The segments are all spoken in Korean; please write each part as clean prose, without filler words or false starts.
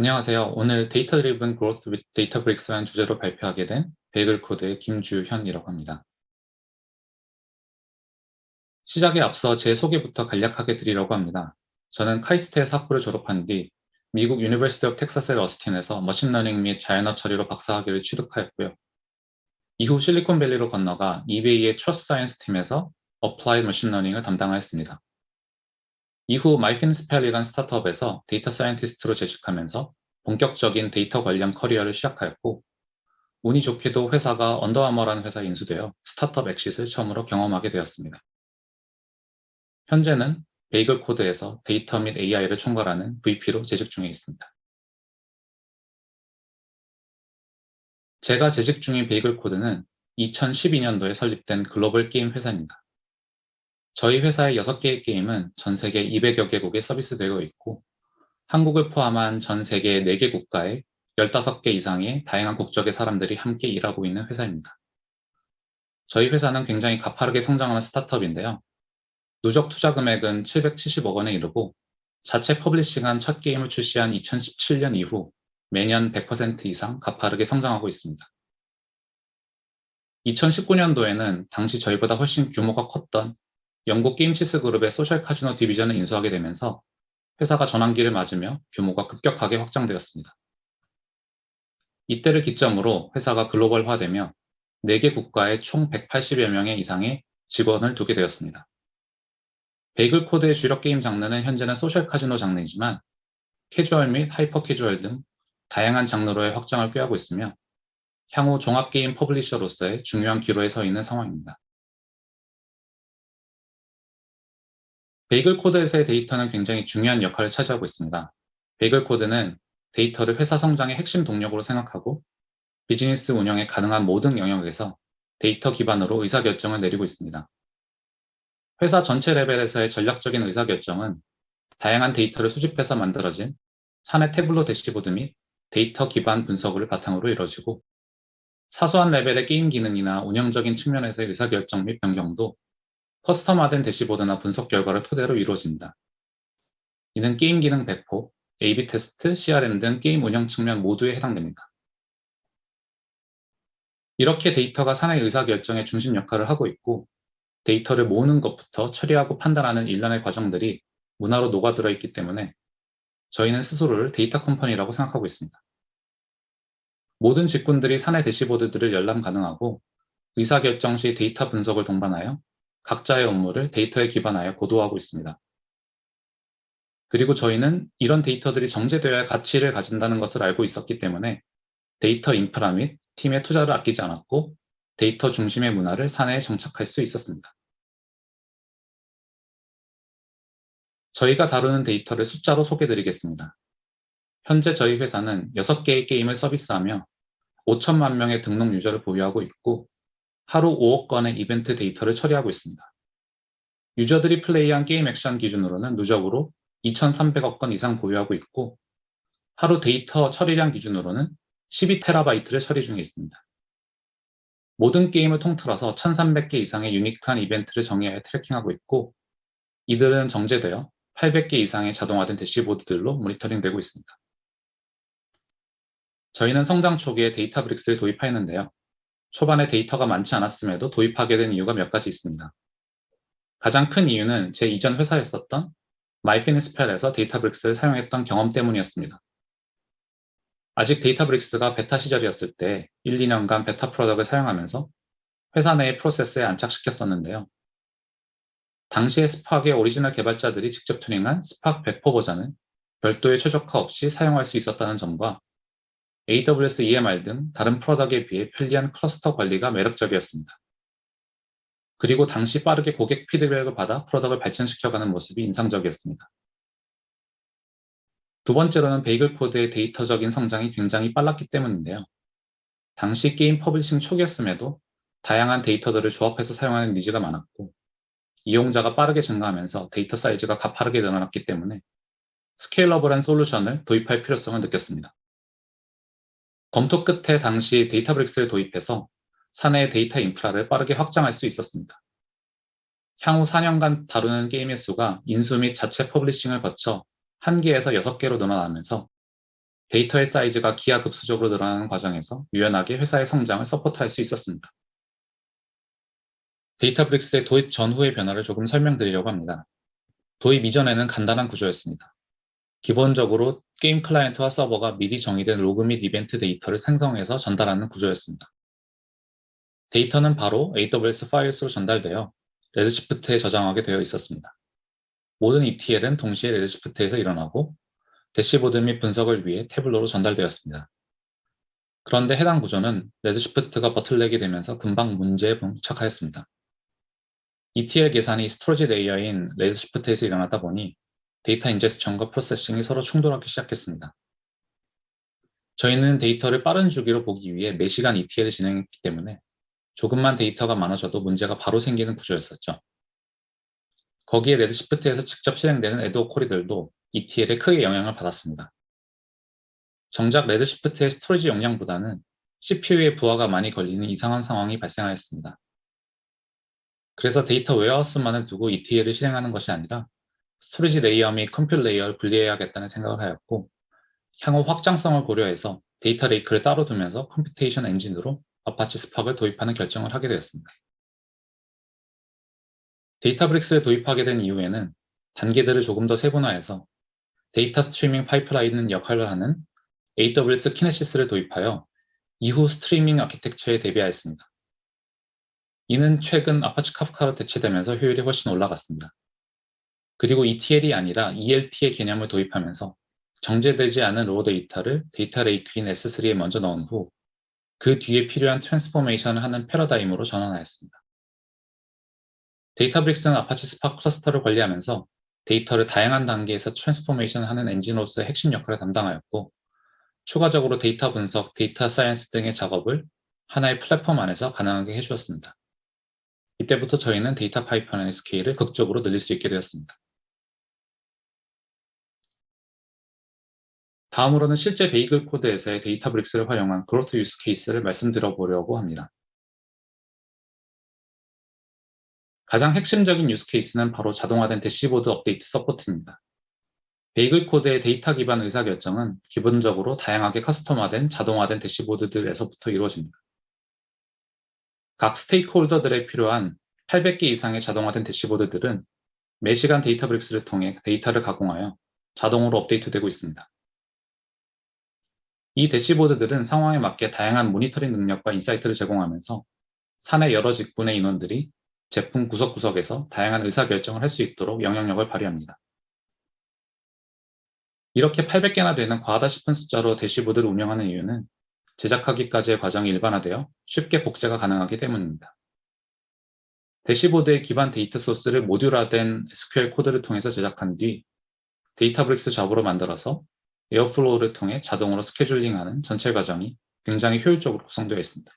안녕하세요. 오늘 데이터 드리븐 그로스 with 데이터브릭스라는 주제로 발표하게 된 베이글 코드의 김주현이라고 합니다. 시작에 앞서 제 소개부터 간략하게 드리려고 합니다. 저는 카이스트에서 학부를 졸업한 뒤 미국 유니버시티 오브 텍사스 어스틴에서 머신러닝 및 자연어 처리로 박사학위를 취득하였고요. 이후 실리콘밸리로 건너가 이베이의 트러스트 사이언스 팀에서 어플라이드 머신러닝을 담당하였습니다. 이후 마이피니스펠이라는 스타트업에서 데이터 사이언티스트로 재직하면서 본격적인 데이터 관련 커리어를 시작하였고, 운이 좋게도 회사가 언더아머라는 회사에 인수되어 스타트업 엑싯을 처음으로 경험하게 되었습니다. 현재는 베이글 코드에서 데이터 및 AI를 총괄하는 VP로 재직 중에 있습니다. 제가 재직 중인 베이글 코드는 2012년도에 설립된 글로벌 게임 회사입니다. 저희 회사의 6개의 게임은 전 세계 200여 개국에 서비스되고 있고, 한국을 포함한 전 세계 4개 국가에 15개 이상의 다양한 국적의 사람들이 함께 일하고 있는 회사입니다. 저희 회사는 굉장히 가파르게 성장하는 스타트업인데요. 누적 투자 금액은 770억 원에 이르고, 자체 퍼블리싱한 첫 게임을 출시한 2017년 이후 매년 100% 이상 가파르게 성장하고 있습니다. 2019년도에는 당시 저희보다 훨씬 규모가 컸던 영국 게임치스 그룹의 소셜 카지노 디비전을 인수하게 되면서 회사가 전환기를 맞으며 규모가 급격하게 확장되었습니다. 이때를 기점으로 회사가 글로벌화되며 4개 국가에 총 180여 명의 이상의 직원을 두게 되었습니다. 베이글 코드의 주력 게임 장르는 현재는 소셜 카지노 장르이지만 캐주얼 및 하이퍼 캐주얼 등 다양한 장르로의 확장을 꾀하고 있으며, 향후 종합 게임 퍼블리셔로서의 중요한 기로에 서 있는 상황입니다. 베이글 코드에서의 데이터는 굉장히 중요한 역할을 차지하고 있습니다. 베이글 코드는 데이터를 회사 성장의 핵심 동력으로 생각하고 비즈니스 운영에 가능한 모든 영역에서 데이터 기반으로 의사결정을 내리고 있습니다. 회사 전체 레벨에서의 전략적인 의사결정은 다양한 데이터를 수집해서 만들어진 사내 태블로 대시보드 및 데이터 기반 분석을 바탕으로 이루어지고, 사소한 레벨의 게임 기능이나 운영적인 측면에서의 의사결정 및 변경도 커스텀화된 대시보드나 분석 결과를 토대로 이루어집니다. 이는 게임 기능 배포, A/B 테스트, CRM 등 게임 운영 측면 모두에 해당됩니다. 이렇게 데이터가 사내 의사결정의 중심 역할을 하고 있고, 데이터를 모으는 것부터 처리하고 판단하는 일련의 과정들이 문화로 녹아들어 있기 때문에 저희는 스스로를 데이터 컴퍼니라고 생각하고 있습니다. 모든 직군들이 사내 대시보드들을 열람 가능하고, 의사결정 시 데이터 분석을 동반하여 각자의 업무를 데이터에 기반하여 고도화하고 있습니다. 그리고 저희는 이런 데이터들이 정제되어야 가치를 가진다는 것을 알고 있었기 때문에 데이터 인프라 및 팀의 투자를 아끼지 않았고, 데이터 중심의 문화를 사내에 정착할 수 있었습니다. 저희가 다루는 데이터를 숫자로 소개드리겠습니다. 현재 저희 회사는 6개의 게임을 서비스하며 5천만 명의 등록 유저를 보유하고 있고, 하루 5억 건의 이벤트 데이터를 처리하고 있습니다. 유저들이 플레이한 게임 액션 기준으로는 누적으로 2,300억 건 이상 보유하고 있고, 하루 데이터 처리량 기준으로는 12TB를 처리 중에 있습니다. 모든 게임을 통틀어서 1,300개 이상의 유니크한 이벤트를 정의하여 트래킹하고 있고, 이들은 정제되어 800개 이상의 자동화된 대시보드들로 모니터링되고 있습니다. 저희는 성장 초기에 데이터브릭스를 도입하였는데요. 초반에 데이터가 많지 않았음에도 도입하게 된 이유가 몇 가지 있습니다. 가장 큰 이유는 제 이전 회사였었던 마이피니스펠에서 데이터브릭스를 사용했던 경험 때문이었습니다. 아직 데이터브릭스가 베타 시절이었을 때 1, 2년간 베타 프로덕을 사용하면서 회사 내의 프로세스에 안착시켰었는데요. 당시의 스팍의 오리지널 개발자들이 직접 튜닝한 스팍 100% 버전은 별도의 최적화 없이 사용할 수 있었다는 점과 AWS EMR 등 다른 프로덕트에 비해 편리한 클러스터 관리가 매력적이었습니다. 그리고 당시 빠르게 고객 피드백을 받아 프로덕트를 발전시켜가는 모습이 인상적이었습니다. 두 번째로는 베이글 코드의 데이터적인 성장이 굉장히 빨랐기 때문인데요. 당시 게임 퍼블리싱 초기였음에도 다양한 데이터들을 조합해서 사용하는 니즈가 많았고, 이용자가 빠르게 증가하면서 데이터 사이즈가 가파르게 늘어났기 때문에 스케일러블한 솔루션을 도입할 필요성을 느꼈습니다. 검토 끝에 당시 데이터브릭스를 도입해서 사내의 데이터 인프라를 빠르게 확장할 수 있었습니다. 향후 4년간 다루는 게임의 수가 인수 및 자체 퍼블리싱을 거쳐 1개에서 6개로 늘어나면서 데이터의 사이즈가 기하급수적으로 늘어나는 과정에서 유연하게 회사의 성장을 서포트할 수 있었습니다. 데이터브릭스의 도입 전후의 변화를 조금 설명드리려고 합니다. 도입 이전에는 간단한 구조였습니다. 기본적으로 게임 클라이언트와 서버가 미리 정의된 로그 및 이벤트 데이터를 생성해서 전달하는 구조였습니다. 데이터는 바로 AWS 파일스로 전달되어 레드시프트에 저장하게 되어 있었습니다. 모든 ETL은 동시에 레드시프트에서 일어나고 대시보드 및 분석을 위해 태블로로 전달되었습니다. 그런데 해당 구조는 레드시프트가 버틀넥이 되면서 금방 문제에 봉착하였습니다. ETL 계산이 스토리지 레이어인 레드시프트에서 일어나다 보니 데이터 인제스션과 프로세싱이 서로 충돌하기 시작했습니다. 저희는 데이터를 빠른 주기로 보기 위해 매시간 ETL을 진행했기 때문에 조금만 데이터가 많아져도 문제가 바로 생기는 구조였었죠. 거기에 레드시프트에서 직접 실행되는 애드호 쿼리들도 ETL에 크게 영향을 받았습니다. 정작 레드시프트의 스토리지 용량보다는 CPU의 부하가 많이 걸리는 이상한 상황이 발생하였습니다. 그래서 데이터 웨어하우스만을 두고 ETL을 실행하는 것이 아니라 스토리지 레이어 및 컴퓨터 레이어를 분리해야겠다는 생각을 하였고, 향후 확장성을 고려해서 데이터 레이크를 따로 두면서 컴퓨테이션 엔진으로 아파치 스팍을 도입하는 결정을 하게 되었습니다. 데이터브릭스를 도입하게 된 이후에는 단계들을 조금 더 세분화해서 데이터 스트리밍 파이프라인 역할을 하는 AWS 키네시스를 도입하여 이후 스트리밍 아키텍처에 대비하였습니다. 이는 최근 아파치 카프카로 대체되면서 효율이 훨씬 올라갔습니다. 그리고 ETL이 아니라 ELT의 개념을 도입하면서 정제되지 않은 로우 데이터를 데이터 레이크인 S3에 먼저 넣은 후 그 뒤에 필요한 트랜스포메이션을 하는 패러다임으로 전환하였습니다. 데이터브릭스는 아파치 스파크 클러스터를 관리하면서 데이터를 다양한 단계에서 트랜스포메이션 하는 엔진으로서의 핵심 역할을 담당하였고, 추가적으로 데이터 분석, 데이터 사이언스 등의 작업을 하나의 플랫폼 안에서 가능하게 해주었습니다. 이때부터 저희는 데이터 파이프라인의 스케일을 극적으로 늘릴 수 있게 되었습니다. 다음으로는 실제 베이글 코드에서의 데이터브릭스를 활용한 그로트 유스 케이스를 말씀드려보려고 합니다. 가장 핵심적인 유스 케이스는 바로 자동화된 대시보드 업데이트 서포트입니다. 베이글 코드의 데이터 기반 의사결정은 기본적으로 다양하게 커스텀화된 자동화된 대시보드들에서부터 이루어집니다. 각 스테이크홀더들에 필요한 800개 이상의 자동화된 대시보드들은 매시간 데이터브릭스를 통해 데이터를 가공하여 자동으로 업데이트되고 있습니다. 이 대시보드들은 상황에 맞게 다양한 모니터링 능력과 인사이트를 제공하면서 사내 여러 직군의 인원들이 제품 구석구석에서 다양한 의사결정을 할 수 있도록 영향력을 발휘합니다. 이렇게 800개나 되는 과하다 싶은 숫자로 대시보드를 운영하는 이유는 제작하기까지의 과정이 일반화되어 쉽게 복제가 가능하기 때문입니다. 대시보드의 기반 데이터 소스를 모듈화된 SQL 코드를 통해서 제작한 뒤 데이터브릭스 잡으로 만들어서 에어플로우를 통해 자동으로 스케줄링하는 전체 과정이 굉장히 효율적으로 구성되어 있습니다.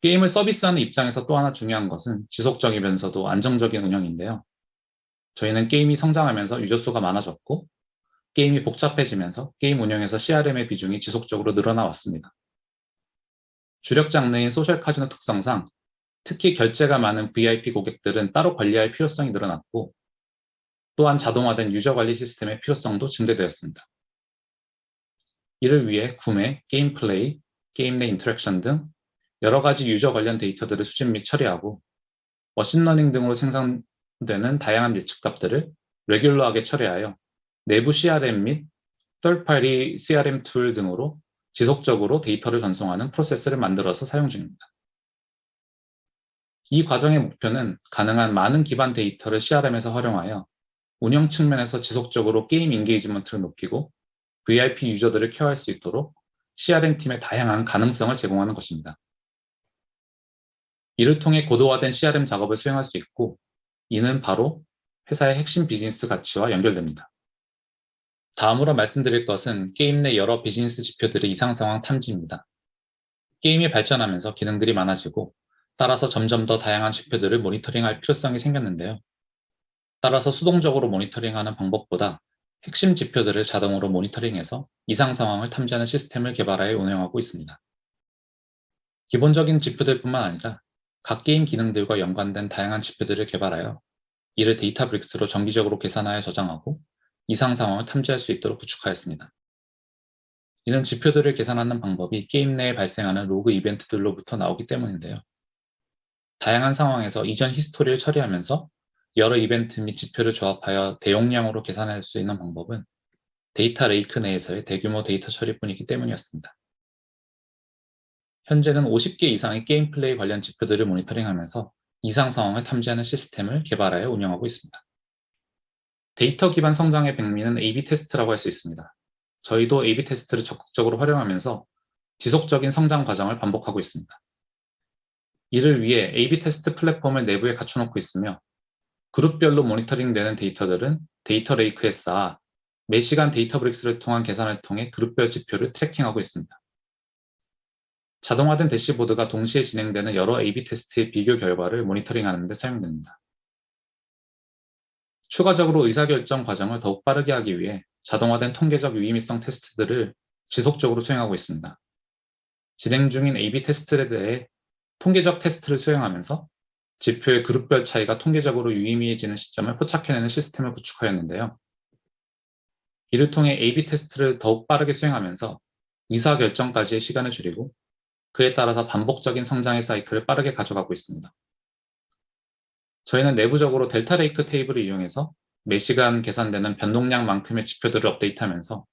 게임을 서비스하는 입장에서 또 하나 중요한 것은 지속적이면서도 안정적인 운영인데요. 저희는 게임이 성장하면서 유저 수가 많아졌고 게임이 복잡해지면서 게임 운영에서 CRM의 비중이 지속적으로 늘어나 왔습니다. 주력 장르인 소셜 카지노 특성상 특히 결제가 많은 VIP 고객들은 따로 관리할 필요성이 늘어났고, 또한 자동화된 유저 관리 시스템의 필요성도 증대되었습니다. 이를 위해 구매, 게임 플레이, 게임 내 인터랙션 등 여러 가지 유저 관련 데이터들을 수집 및 처리하고 머신러닝 등으로 생성되는 다양한 예측값들을 레귤러하게 처리하여 내부 CRM 및 third-party CRM 툴 등으로 지속적으로 데이터를 전송하는 프로세스를 만들어서 사용 중입니다. 이 과정의 목표는 가능한 많은 기반 데이터를 CRM에서 활용하여 운영 측면에서 지속적으로 게임 인게이지먼트를 높이고 VIP 유저들을 케어할 수 있도록 CRM팀의 다양한 가능성을 제공하는 것입니다. 이를 통해 고도화된 CRM 작업을 수행할 수 있고, 이는 바로 회사의 핵심 비즈니스 가치와 연결됩니다. 다음으로 말씀드릴 것은 게임 내 여러 비즈니스 지표들의 이상 상황 탐지입니다. 게임이 발전하면서 기능들이 많아지고 따라서 점점 더 다양한 지표들을 모니터링할 필요성이 생겼는데요. 따라서 수동적으로 모니터링하는 방법보다 핵심 지표들을 자동으로 모니터링해서 이상 상황을 탐지하는 시스템을 개발하여 운영하고 있습니다. 기본적인 지표들뿐만 아니라 각 게임 기능들과 연관된 다양한 지표들을 개발하여 이를 데이터브릭스로 정기적으로 계산하여 저장하고 이상 상황을 탐지할 수 있도록 구축하였습니다. 이는 지표들을 계산하는 방법이 게임 내에 발생하는 로그 이벤트들로부터 나오기 때문인데요. 다양한 상황에서 이전 히스토리를 처리하면서 여러 이벤트 및 지표를 조합하여 대용량으로 계산할 수 있는 방법은 데이터 레이크 내에서의 대규모 데이터 처리뿐이기 때문이었습니다. 현재는 50개 이상의 게임 플레이 관련 지표들을 모니터링하면서 이상 상황을 탐지하는 시스템을 개발하여 운영하고 있습니다. 데이터 기반 성장의 백미는 A/B 테스트라고 할 수 있습니다. 저희도 A/B 테스트를 적극적으로 활용하면서 지속적인 성장 과정을 반복하고 있습니다. 이를 위해 A/B 테스트 플랫폼을 내부에 갖춰놓고 있으며 그룹별로 모니터링되는 데이터들은 데이터 레이크에 쌓아 매시간 데이터브릭스를 통한 계산을 통해 그룹별 지표를 트래킹하고 있습니다. 자동화된 대시보드가 동시에 진행되는 여러 A/B 테스트의 비교 결과를 모니터링하는 데 사용됩니다. 추가적으로 의사결정 과정을 더욱 빠르게 하기 위해 자동화된 통계적 유의미성 테스트들을 지속적으로 수행하고 있습니다. 진행 중인 A/B 테스트에 대해 통계적 테스트를 수행하면서 지표의 그룹별 차이가 통계적으로 유의미해지는 시점을 포착해내는 시스템을 구축하였는데요. 이를 통해 A/B 테스트를 더욱 빠르게 수행하면서 의사결정까지의 시간을 줄이고 그에 따라서 반복적인 성장의 사이클을 빠르게 가져가고 있습니다. 저희는 내부적으로 델타 레이크 테이블을 이용해서 매시간 계산되는 변동량만큼의 지표들을 업데이트하면서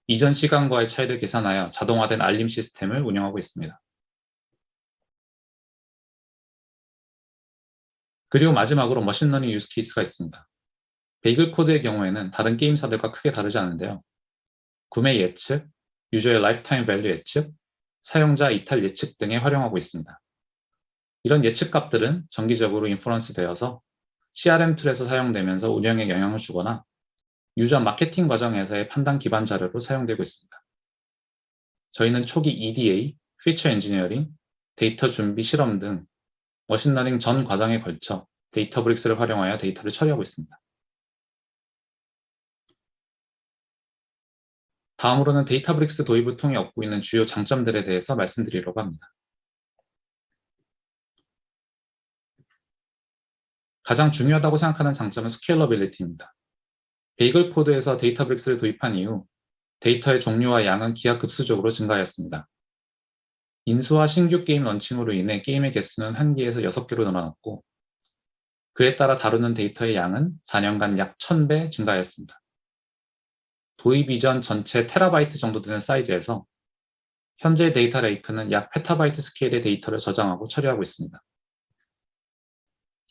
이전 시간과의 차이를 계산하여 자동화된 알림 시스템을 운영하고 있습니다. 그리고 마지막으로 머신러닝 유스 케이스가 있습니다. 베이글 코드의 경우에는 다른 게임사들과 크게 다르지 않은데요. 구매 예측, 유저의 라이프타임 밸류 예측, 사용자 이탈 예측 등에 활용하고 있습니다. 이런 예측 값들은 정기적으로 인퍼런스 되어서 CRM 툴에서 사용되면서 운영에 영향을 주거나 유저 마케팅 과정에서의 판단 기반 자료로 사용되고 있습니다. 저희는 초기 EDA, 피처 엔지니어링, 데이터 준비 실험 등 머신러닝 전 과정에 걸쳐 데이터브릭스를 활용하여 데이터를 처리하고 있습니다. 다음으로는 데이터브릭스 도입을 통해 얻고 있는 주요 장점들에 대해서 말씀드리려고 합니다. 가장 중요하다고 생각하는 장점은 스케일러빌리티입니다. 베이글 코드에서 데이터브릭스를 도입한 이후 데이터의 종류와 양은 기하급수적으로 증가하였습니다. 인수와 신규 게임 런칭으로 인해 게임의 개수는 1개에서 6개로 늘어났고 그에 따라 다루는 데이터의 양은 4년간 약 1000배 증가하였습니다. 도입 이전 전체 테라바이트 정도 되는 사이즈에서 현재 데이터 레이크는 약 페타바이트 스케일의 데이터를 저장하고 처리하고 있습니다.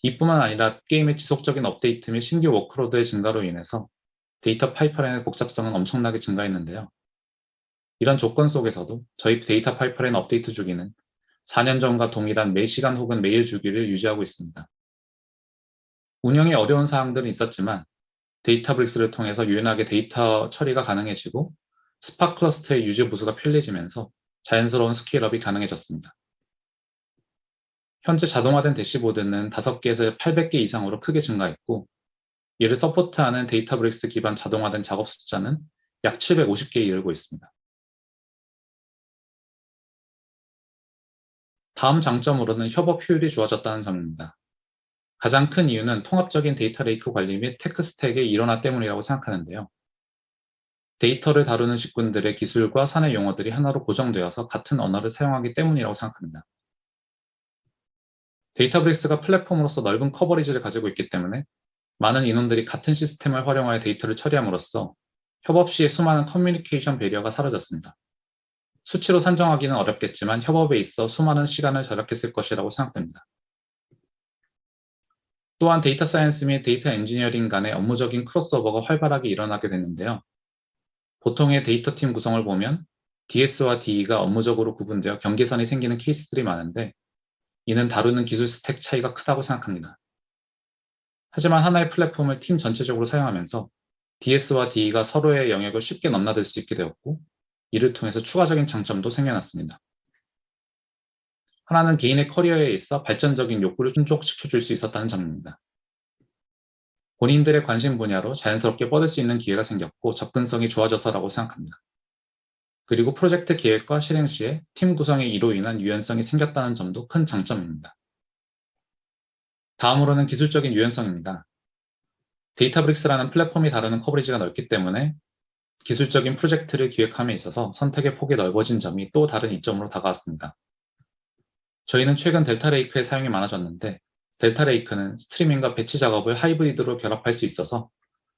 이뿐만 아니라 게임의 지속적인 업데이트 및 신규 워크로드의 증가로 인해서 데이터 파이프라인의 복잡성은 엄청나게 증가했는데요. 이런 조건 속에서도 저희 데이터 파이프라인 업데이트 주기는 4년 전과 동일한 매시간 혹은 매일 주기를 유지하고 있습니다. 운영에 어려운 사항들은 있었지만 데이터브릭스를 통해서 유연하게 데이터 처리가 가능해지고 스파 클러스터의 유지 보수가 편리해지면서 자연스러운 스케일업이 가능해졌습니다. 현재 자동화된 대시보드는 5개에서 800개 이상으로 크게 증가했고 이를 서포트하는 데이터브릭스 기반 자동화된 작업 숫자는 약 750개에 이르고 있습니다. 다음 장점으로는 협업 효율이 좋아졌다는 점입니다. 가장 큰 이유는 통합적인 데이터 레이크 관리 및 테크 스택의 일원화 때문이라고 생각하는데요. 데이터를 다루는 직군들의 기술과 사내 용어들이 하나로 고정되어서 같은 언어를 사용하기 때문이라고 생각합니다. 데이터브릭스가 플랫폼으로서 넓은 커버리지를 가지고 있기 때문에 많은 인원들이 같은 시스템을 활용하여 데이터를 처리함으로써 협업 시의 수많은 커뮤니케이션 배리어가 사라졌습니다. 수치로 산정하기는 어렵겠지만 협업에 있어 수많은 시간을 절약했을 것이라고 생각됩니다. 또한 데이터 사이언스 및 데이터 엔지니어링 간의 업무적인 크로스오버가 활발하게 일어나게 됐는데요. 보통의 데이터 팀 구성을 보면 DS와 DE가 업무적으로 구분되어 경계선이 생기는 케이스들이 많은데 이는 다루는 기술 스택 차이가 크다고 생각합니다. 하지만 하나의 플랫폼을 팀 전체적으로 사용하면서 DS와 DE가 서로의 영역을 쉽게 넘나들 수 있게 되었고 이를 통해서 추가적인 장점도 생겨났습니다. 하나는 개인의 커리어에 있어 발전적인 욕구를 충족시켜줄 수 있었다는 점입니다. 본인들의 관심 분야로 자연스럽게 뻗을 수 있는 기회가 생겼고 접근성이 좋아져서라고 생각합니다. 그리고 프로젝트 계획과 실행 시에 팀 구성의 이로 인한 유연성이 생겼다는 점도 큰 장점입니다. 다음으로는 기술적인 유연성입니다. 데이터브릭스라는 플랫폼이 다루는 커버리지가 넓기 때문에 기술적인 프로젝트를 기획함에 있어서 선택의 폭이 넓어진 점이 또 다른 이점으로 다가왔습니다. 저희는 최근 델타 레이크의 사용이 많아졌는데 델타 레이크는 스트리밍과 배치 작업을 하이브리드로 결합할 수 있어서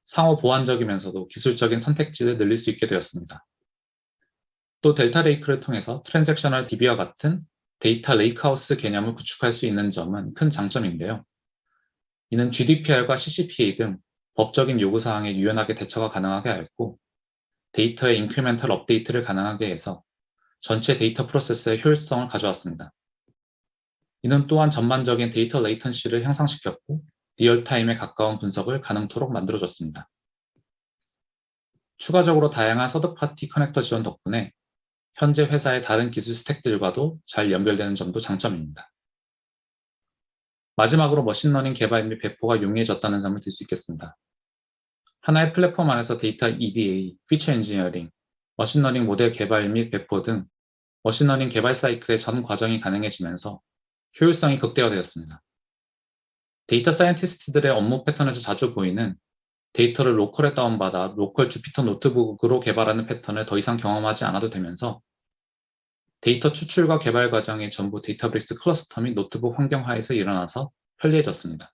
상호 보완적이면서도 기술적인 선택지를 늘릴 수 있게 되었습니다. 또 델타 레이크를 통해서 트랜잭셔널 DB와 같은 데이터 레이크하우스 개념을 구축할 수 있는 점은 큰 장점인데요. 이는 GDPR과 CCPA 등 법적인 요구사항에 유연하게 대처가 가능하게 하였고 데이터의 인크리멘탈 업데이트를 가능하게 해서 전체 데이터 프로세스의 효율성을 가져왔습니다. 이는 또한 전반적인 데이터 레이턴시를 향상시켰고 리얼타임에 가까운 분석을 가능토록 만들어줬습니다. 추가적으로 다양한 서드파티 커넥터 지원 덕분에 현재 회사의 다른 기술 스택들과도 잘 연결되는 점도 장점입니다. 마지막으로 머신러닝 개발 및 배포가 용이해졌다는 점을 들 수 있겠습니다. 하나의 플랫폼 안에서 데이터 EDA, 피처 엔지니어링, 머신러닝 모델 개발 및 배포 등 머신러닝 개발 사이클의 전 과정이 가능해지면서 효율성이 극대화되었습니다. 데이터 사이언티스트들의 업무 패턴에서 자주 보이는 데이터를 로컬에 다운받아 로컬 주피터 노트북으로 개발하는 패턴을 더 이상 경험하지 않아도 되면서 데이터 추출과 개발 과정이 전부 데이터브릭스 클러스터 및 노트북 환경 하에서 일어나서 편리해졌습니다.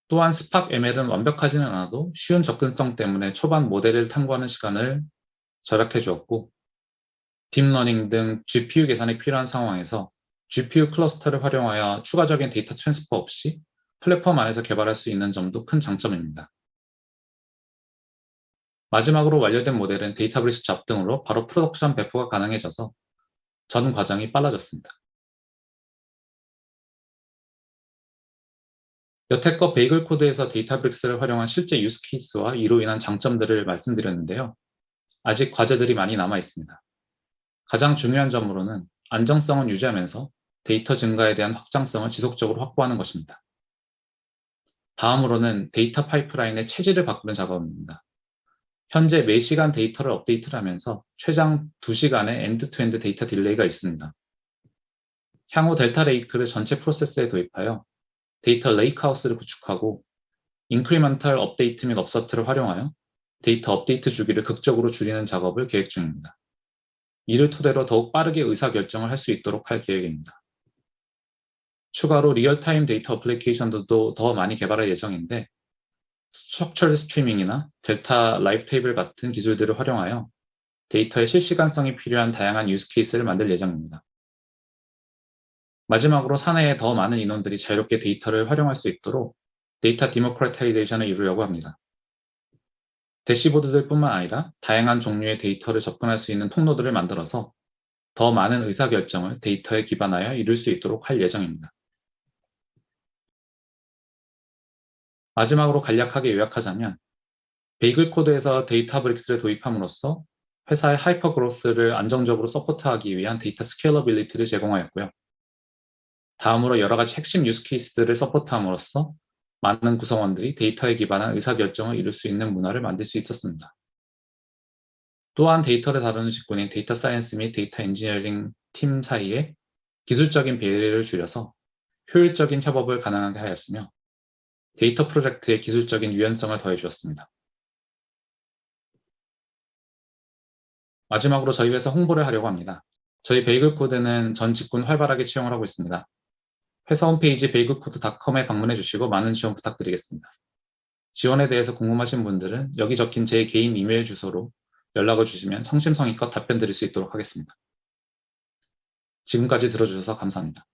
또한 스팍 ML은 완벽하지는 않아도 쉬운 접근성 때문에 초반 모델을 탐구하는 시간을 절약해 주었고 딥러닝 등 GPU 계산이 필요한 상황에서 GPU 클러스터를 활용하여 추가적인 데이터 트랜스퍼 없이 플랫폼 안에서 개발할 수 있는 점도 큰 장점입니다. 마지막으로 완료된 모델은 데이터브릭스 잡 등으로 바로 프로덕션 배포가 가능해져서 전 과정이 빨라졌습니다. 여태껏 베이글 코드에서 데이터브릭스를 활용한 실제 유스 케이스와 이로 인한 장점들을 말씀드렸는데요. 아직 과제들이 많이 남아 있습니다. 가장 중요한 점으로는 안정성은 유지하면서 데이터 증가에 대한 확장성을 지속적으로 확보하는 것입니다. 다음으로는 데이터 파이프라인의 체질을 바꾸는 작업입니다. 현재 매시간 데이터를 업데이트를 하면서 최장 2시간의 엔드-투-엔드 데이터 딜레이가 있습니다. 향후 델타 레이크를 전체 프로세스에 도입하여 데이터 레이크하우스를 구축하고 인크리먼탈 업데이트 및 업서트를 활용하여 데이터 업데이트 주기를 극적으로 줄이는 작업을 계획 중입니다. 이를 토대로 더욱 빠르게 의사결정을 할 수 있도록 할 계획입니다. 추가로 리얼타임 데이터 어플리케이션도 더 많이 개발할 예정인데 스트럭처드 스트리밍이나 델타 라이브 테이블 같은 기술들을 활용하여 데이터의 실시간성이 필요한 다양한 유스 케이스를 만들 예정입니다. 마지막으로 사내에 더 많은 인원들이 자유롭게 데이터를 활용할 수 있도록 데이터 디모크라타이제이션을 이루려고 합니다. 대시보드들뿐만 아니라 다양한 종류의 데이터를 접근할 수 있는 통로들을 만들어서 더 많은 의사결정을 데이터에 기반하여 이룰 수 있도록 할 예정입니다. 마지막으로 간략하게 요약하자면 베이글 코드에서 데이터브릭스를 도입함으로써 회사의 하이퍼 그로스를 안정적으로 서포트하기 위한 데이터 스케일러빌리티를 제공하였고요. 다음으로 여러 가지 핵심 유스 케이스들을 서포트함으로써 많은 구성원들이 데이터에 기반한 의사결정을 이룰 수 있는 문화를 만들 수 있었습니다. 또한 데이터를 다루는 직군인 데이터 사이언스 및 데이터 엔지니어링 팀 사이에 기술적인 배려를 줄여서 효율적인 협업을 가능하게 하였으며 데이터 프로젝트의 기술적인 유연성을 더해 주었습니다. 마지막으로 저희 회사 홍보를 하려고 합니다. 저희 베이글 코드는 전 직군 활발하게 채용을 하고 있습니다. 회사 홈페이지 베이글코드.com에 방문해 주시고 많은 지원 부탁드리겠습니다. 지원에 대해서 궁금하신 분들은 여기 적힌 제 개인 이메일 주소로 연락을 주시면 성심성의껏 답변 드릴 수 있도록 하겠습니다. 지금까지 들어주셔서 감사합니다.